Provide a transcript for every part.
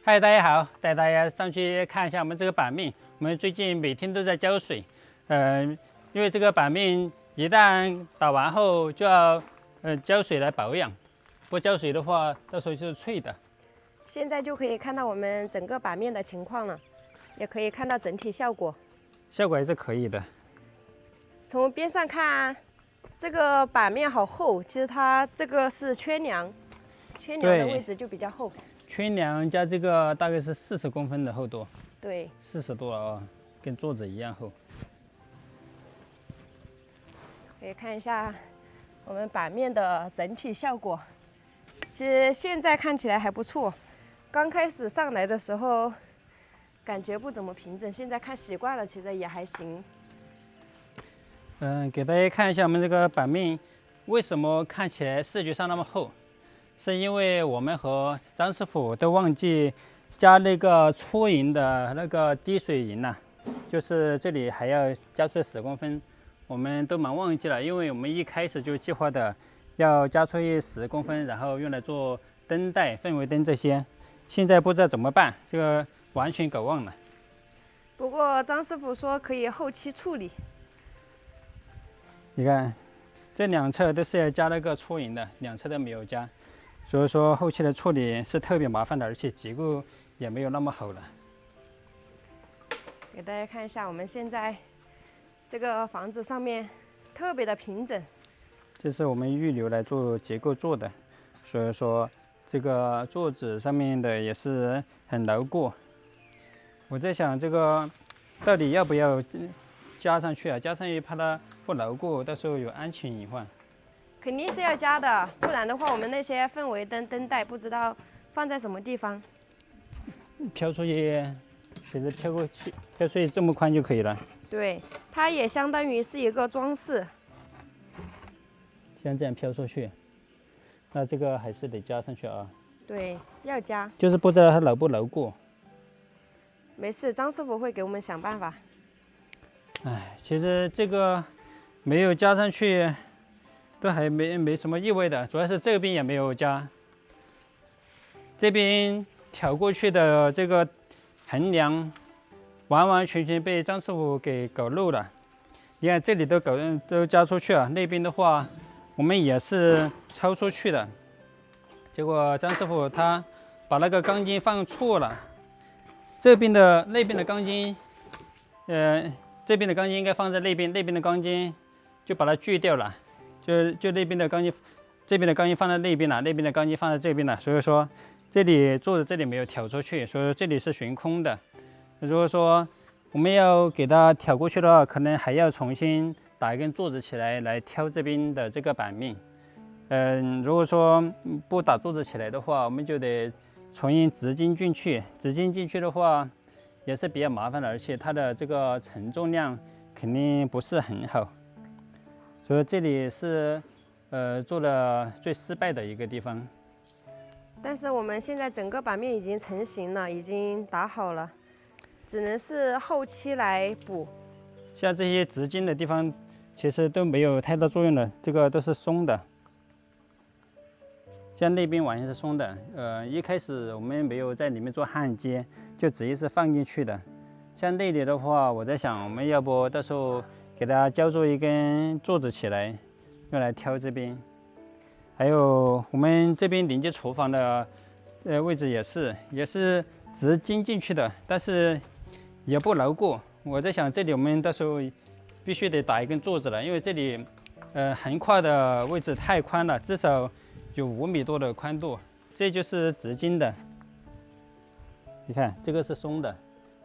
嗨，大家好，带大家上去看一下我们这个板面。我们最近每天都在浇水，因为这个板面一旦打完后就要浇水来保养，不浇水的话，到时候就是脆的。现在就可以看到我们整个板面的情况了，也可以看到整体效果。效果还是可以的。从边上看，这个板面好厚，其实它这个是圈梁，圈梁的位置就比较厚。圈梁加这个大概是40公分的厚度，对，40多了啊，跟桌子一样厚。可以看一下我们板面的整体效果。其实现在看起来还不错，刚开始上来的时候感觉不怎么平整，现在看习惯了，其实也还行。给大家看一下我们这个板面为什么看起来视觉上那么厚，是因为我们和张师傅都忘记加那个粗银的那个滴水银了，就是这里还要加出10公分，我们都忙忘记了，因为我们一开始就计划的要加出10公分，然后用来做灯带、氛围灯这些，现在不知道怎么办，这个完全搞忘了。不过张师傅说可以后期处理。你看，这两侧都是要加那个粗银的，两侧都没有加，所以说后期的处理是特别麻烦的，而且结构也没有那么好了。给大家看一下，我们现在这个房子上面特别的平整，这是我们预留来做结构做的，所以说这个桌子上面的也是很牢固。我在想这个到底要不要加上去啊？加上去怕它不牢固，到时候有安全隐患。肯定是要加的，不然的话，我们那些氛围灯灯带不知道放在什么地方。飘出去，其实飘出去这么宽就可以了。对，它也相当于是一个装饰。像这样飘出去，那这个还是得加上去啊。对，要加。就是不知道它牢不牢固。没事，张师傅会给我们想办法。哎，其实这个没有加上去，都还没什么意味的，主要是这边也没有加，这边挑过去的这个横梁，完完全全被张师傅给搞漏了。你看这里都加出去了，那边的话我们也是超出去的，结果张师傅他把那个钢筋放错了，那边的钢筋，这边的钢筋应该放在那边，那边的钢筋就把它锯掉了，就那边的钢筋，这边的钢筋放在那边了，那边的钢筋放在这边了，所以说这里桌子这里没有挑出去，所以说这里是悬空的。如果说我们要给它挑过去的话，可能还要重新打一根桌子起来挑这边的这个板面。如果说不打桌子起来的话，我们就得重新直径进去，直径进去的话也是比较麻烦的，而且它的这个承重量肯定不是很好，所以这里是做的最失败的一个地方。但是我们现在整个板面已经成型了，已经打好了，只能是后期来补。像这些直径的地方其实都没有太大作用的，这个都是松的。像那边完全是松的，一开始我们没有在里面做焊接，就直接是放进去的。像那里的话，我在想，我们要不到时候给它浇做一根桌子起来，用来挑这边。还有我们这边连接厨房的位置也是直径进去的，但是也不牢固。我在想，这里我们到时候必须得打一根桌子了，因为这里横跨的位置太宽了，至少有5米多的宽度，这就是直径的。你看这个是松的，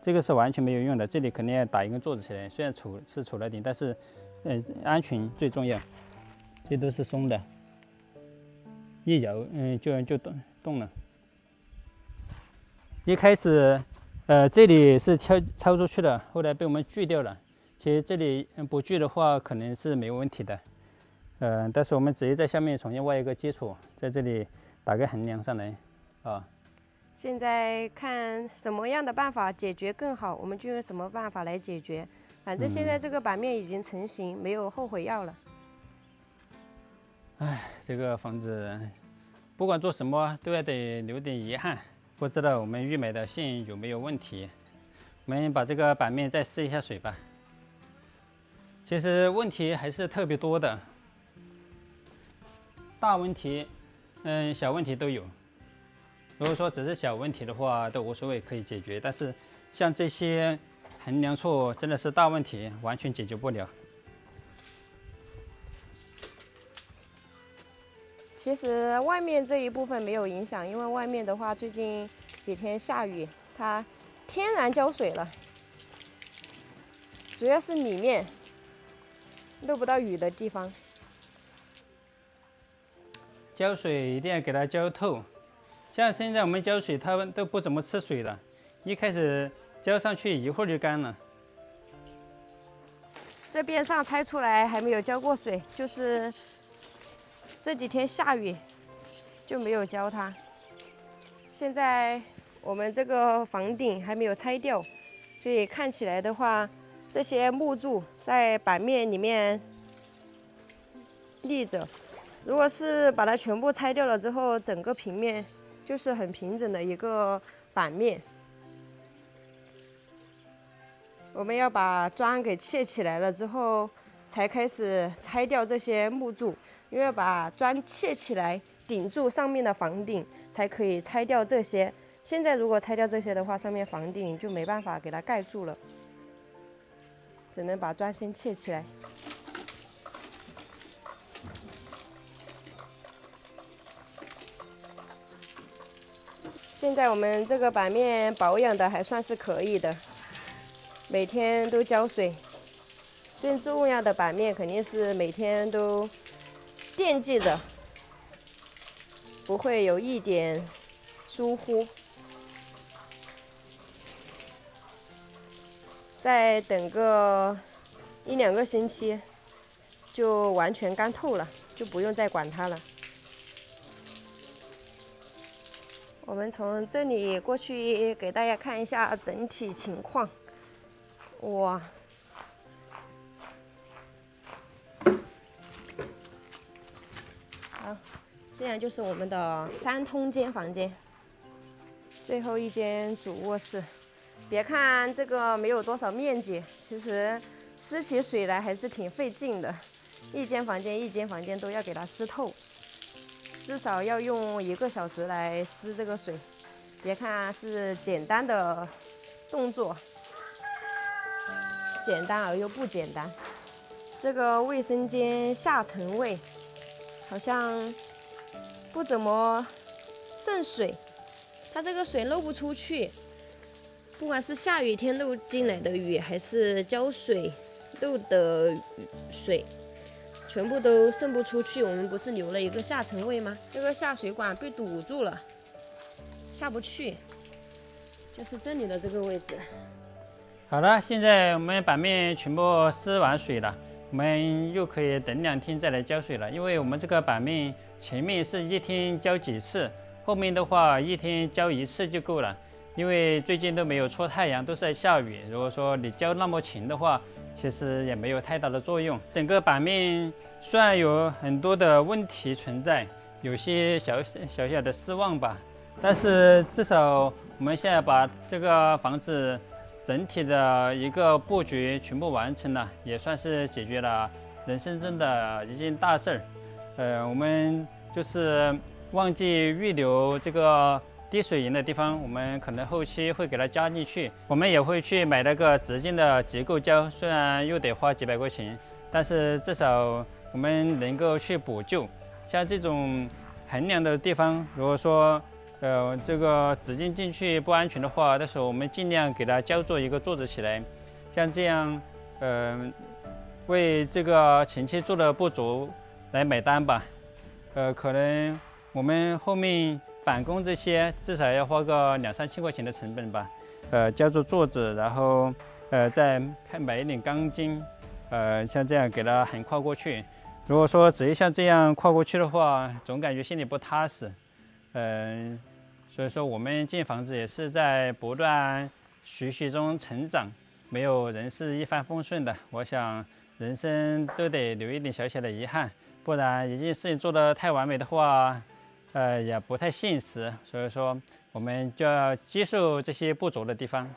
这个是完全没有用的，这里肯定要打一根桌子起来，虽然丑了点，但是安全最重要。这都是松的，一摇就动了。一开始这里是超出去的，后来被我们锯掉了。其实这里不锯的话可能是没有问题的。但是我们直接在下面重新挖一个基础，在这里打个横梁上来啊。现在看什么样的办法解决更好，我们就用什么办法来解决。反正现在这个板面已经成型，没有后悔药了。哎，这个房子不管做什么都要得留点遗憾，不知道我们预买的线有没有问题。我们把这个板面再试一下水吧。其实问题还是特别多的，大问题，小问题都有。如果说只是小问题的话，都无所谓，可以解决。但是像这些衡量错真的是大问题，完全解决不了。其实外面这一部分没有影响，因为外面的话最近几天下雨，它天然浇水了。主要是里面漏不到雨的地方。浇水一定要给它浇透。像现在我们浇水，它们都不怎么吃水了，一开始浇上去一会儿就干了。这边上拆出来还没有浇过水，就是这几天下雨就没有浇它。现在我们这个房顶还没有拆掉，所以看起来的话，这些木柱在板面里面立着。如果是把它全部拆掉了之后，整个平面就是很平整的一个板面。我们要把砖给砌起来了之后，才开始拆掉这些木柱，因为把砖砌起来顶住上面的房顶，才可以拆掉这些。现在如果拆掉这些的话，上面房顶就没办法给它盖住了，只能把砖先砌起来。现在我们这个板面保养的还算是可以的。每天都浇水，最重要的板面肯定是每天都惦记着，不会有一点疏忽。再等个1-2个星期，就完全干透了，就不用再管它了。我们从这里过去给大家看一下整体情况。哇，好，这样就是我们的3通间房间，最后一间主卧室。别看这个没有多少面积，其实撕起水来还是挺费劲的。一间房间都要给它撕透，至少要用1个小时来撕这个水。别看是简单的动作。简单而又不简单。这个卫生间下层位好像不怎么渗水，它这个水漏不出去，不管是下雨天漏进来的雨，还是浇水漏的水，全部都渗不出去。我们不是留了一个下层位吗？这个下水管被堵住了，下不去，就是这里的这个位置。好了，现在我们板面全部施完水了，我们又可以等2天再来浇水了。因为我们这个板面前面是1天浇几次，后面的话1天浇1次就够了。因为最近都没有出太阳，都是在下雨。如果说你浇那么勤的话，其实也没有太大的作用。整个板面虽然有很多的问题存在，有些小小的失望吧，但是至少我们现在把这个房子整体的一个布局全部完成了，也算是解决了人生中的一件大事儿。我们就是忘记预留这个滴水银的地方，我们可能后期会给它加进去。我们也会去买那个直径的结构胶，虽然又得花几百块钱，但是至少我们能够去补救。像这种衡量的地方，如果说这个直径进去不安全的话，到时候我们尽量给它浇做一个座子起来，像这样，为这个前期做的不足来买单吧。可能我们后面板工这些至少要花个2-3千块钱的成本吧。浇做座子，然后再买一点钢筋，像这样给它横跨过去。如果说直接像这样跨过去的话，总感觉心里不踏实。所以说我们建房子也是在不断学习中成长，没有人是一帆风顺的。我想人生都得留一点小小的遗憾，不然一件事情做得太完美的话，也不太现实。所以说我们就要接受这些不足的地方。